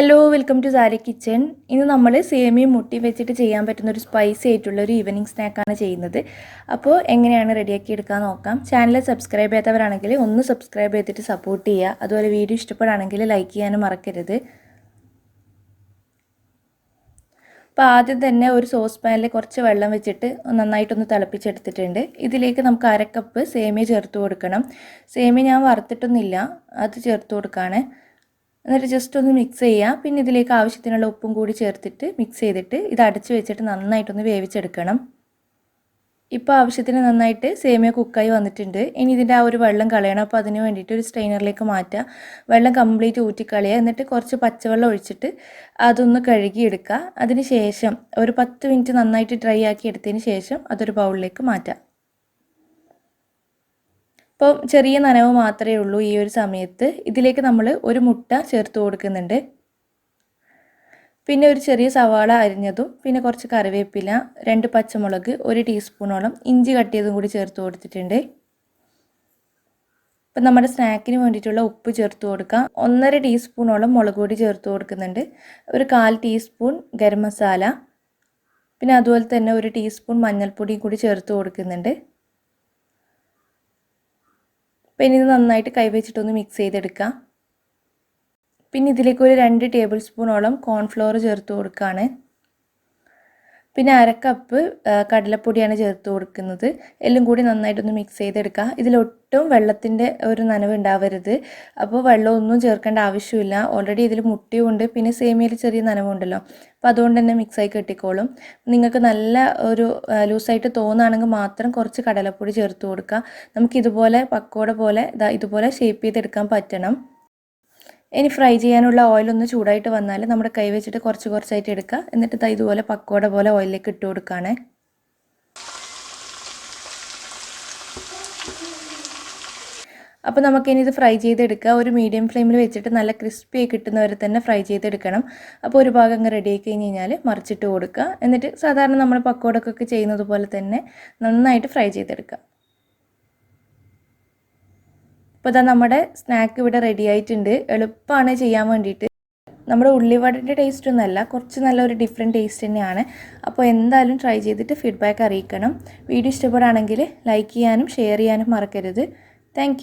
Hello welcome to Sari kitchen. ഇന്ന് നമ്മൾ സേമിയ മുട്ടി വെച്ചിട്ട് ചെയ്യാൻ പറ്റുന്ന ഒരു സ്പൈസി ആയിട്ടുള്ള ഒരു ഈവനിങ് സ്നാക്കാണ് ചെയ്യുന്നത്. അപ്പോൾ എങ്ങനെയാണ് റെഡിയാക്കി എടുക്കാൻ നോക്കാം. ചാനൽ സബ്സ്ക്രൈബ് ചെയ്യാത്തവരാണെങ്കിൽ ഒന്ന് സബ്സ്ക്രൈബ് ചെയ്തിട്ട് സപ്പോർട്ട് ചെയ്യുക. അതുപോലെ വീഡിയോ ഇഷ്ടപ്പെടുകയാണെങ്കിൽ ലൈക്ക് ചെയ്യാനും മറക്കരുത്. അപ്പോൾ ആദ്യം തന്നെ ഒരു സോസ് പാനിൽ കുറച്ച് വെള്ളം വെച്ചിട്ട് നന്നായിട്ടൊന്ന് തിളപ്പിച്ചെടുത്തിട്ടുണ്ട്. ഇതിലേക്ക് നമുക്ക് 1/2 കപ്പ് സേമിയ ചേർത്ത് കൊടുക്കണം. സേമിയ ഞാൻ വറുത്തിട്ടൊന്നുമില്ല, അത് ചേർത്ത് കൊടുക്കുകയാണ്. എന്നിട്ട് ജസ്റ്റ് ഒന്ന് മിക്സ് ചെയ്യുക. പിന്നെ ഇതിലേക്ക് ആവശ്യത്തിനുള്ള ഉപ്പും കൂടി ചേർത്തിട്ട് മിക്സ് ചെയ്തിട്ട് ഇത് അടച്ച് വെച്ചിട്ട് നന്നായിട്ടൊന്ന് വേവിച്ചെടുക്കണം. ഇപ്പോൾ ആവശ്യത്തിന് നന്നായിട്ട് സേമിയ കുക്കായി വന്നിട്ടുണ്ട്. ഇനി ഇതിൻ്റെ ആ ഒരു വെള്ളം കളയണം. അപ്പോൾ അതിന് വേണ്ടിയിട്ട് ഒരു സ്ട്രെയിനറിലേക്ക് മാറ്റുക. വെള്ളം കംപ്ലീറ്റ് ഊറ്റിക്കളയുക. എന്നിട്ട് കുറച്ച് പച്ചവെള്ളം ഒഴിച്ചിട്ട് അതൊന്ന് കഴുകിയെടുക്കുക. അതിന് ശേഷം ഒരു 10 മിനിറ്റ് നന്നായിട്ട് ഡ്രൈ ആക്കി എടുത്തതിന് ശേഷം അതൊരു ബൗളിലേക്ക് മാറ്റാം. അപ്പോൾ ചെറിയ നനവ് മാത്രമേ ഉള്ളൂ ഈ ഒരു സമയത്ത്. ഇതിലേക്ക് നമ്മൾ ഒരു മുട്ട ചേർത്ത് കൊടുക്കുന്നുണ്ട്. പിന്നെ ഒരു ചെറിയ സവാള അരിഞ്ഞതും, പിന്നെ കുറച്ച് കറിവേപ്പില, 2 പച്ചമുളക്, 1 ടീസ്പൂണോളം ഇഞ്ചി കട്ട് ചെയ്തതും കൂടി ചേർത്ത് കൊടുത്തിട്ടുണ്ട്. അപ്പം നമ്മുടെ സ്നാക്കിന് വേണ്ടിയിട്ടുള്ള ഉപ്പ് ചേർത്ത് കൊടുക്കാം. 1.5 ടീസ്പൂണോളം മുളക് പൊടി ചേർത്ത് കൊടുക്കുന്നുണ്ട്. ഒരു 1/4 ടീസ്പൂൺ ഗരം മസാല, പിന്നെ അതുപോലെ തന്നെ 1 ടീസ്പൂൺ മഞ്ഞൾപ്പൊടിയും കൂടി ചേർത്ത് കൊടുക്കുന്നുണ്ട്. പിന്നെ ഇത് നന്നായിട്ട് കൈവച്ചിട്ടൊന്ന് മിക്സ് ചെയ്തെടുക്കാം. പിന്നെ ഇതിലേക്ക് ഒരു 2 ടേബിൾ സ്പൂണോളം കോൺഫ്ലോർ ചേർത്ത് കൊടുക്കുകയാണ്. പിന്നെ 1/2 കപ്പ് കടലപ്പൊടിയാണ് ചേർത്ത് കൊടുക്കുന്നത്. എല്ലാം കൂടി നന്നായിട്ടൊന്ന് മിക്സ് ചെയ്തെടുക്കുക. ഇതിലൊട്ടും വെള്ളത്തിൻ്റെ ഒരു നനവ് ഉണ്ടാവരുത്. അപ്പോൾ വെള്ളമൊന്നും ചേർക്കേണ്ട ആവശ്യമില്ല. ഓൾറെഡി ഇതിൽ മുട്ടയുണ്ട്, പിന്നെ സേമിയയിൽ ചെറിയ നനവുണ്ടല്ലോ. അപ്പോൾ അതുകൊണ്ട് തന്നെ മിക്സായി കെട്ടിക്കോളും. നിങ്ങൾക്ക് നല്ല ഒരു ലൂസായിട്ട് തോന്നുകയാണെങ്കിൽ മാത്രം കുറച്ച് കടലപ്പൊടി ചേർത്ത് കൊടുക്കുക. നമുക്കിതുപോലെ പക്കോട പോലെ ഇതുപോലെ ഷേപ്പ് ചെയ്തെടുക്കാൻ പറ്റണം. ഇനി ഫ്രൈ ചെയ്യാനുള്ള ഓയിലൊന്ന് ചൂടായിട്ട് വന്നാൽ നമ്മുടെ കൈ വെച്ചിട്ട് കുറച്ച് കുറച്ചായിട്ട് എടുക്കുക. എന്നിട്ട് ഇതുപോലെ പക്കോട പോലെ ഓയിലിലേക്ക് ഇട്ട് കൊടുക്കുകയാണ്. അപ്പോൾ നമുക്കിനി ഇത് ഫ്രൈ ചെയ്തെടുക്കുക. ഒരു മീഡിയം ഫ്ലെയിമിൽ വെച്ചിട്ട് നല്ല ക്രിസ്പി ആയി കിട്ടുന്നവരെ തന്നെ ഫ്രൈ ചെയ്തെടുക്കണം. അപ്പോൾ ഒരു ഭാഗം അങ്ങ് റെഡി ആയി കഴിഞ്ഞ് കഴിഞ്ഞാൽ മറിച്ചിട്ട് കൊടുക്കുക. എന്നിട്ട് സാധാരണ നമ്മൾ പക്കോടക്കൊക്കെ ചെയ്യുന്നത് പോലെ തന്നെ നന്നായിട്ട് ഫ്രൈ ചെയ്തെടുക്കുക. അപ്പോൾ ഇതാ നമ്മുടെ സ്നാക്ക് ഇവിടെ റെഡി ആയിട്ടുണ്ട്. എളുപ്പമാണ് ചെയ്യാൻ വേണ്ടിയിട്ട്. നമ്മുടെ ഉള്ളിവടയുടെ ടേസ്റ്റ് ഒന്നുമല്ല, കുറച്ച് നല്ലൊരു ഡിഫറെൻറ്റ് ടേസ്റ്റ് തന്നെയാണ്. അപ്പോൾ എന്തായാലും ട്രൈ ചെയ്തിട്ട് ഫീഡ്ബാക്ക് അറിയിക്കണം. വീഡിയോ ഇഷ്ടപ്പെടുകയാണെങ്കിൽ ലൈക്ക് ചെയ്യാനും ഷെയർ ചെയ്യാനും മറക്കരുത്. താങ്ക്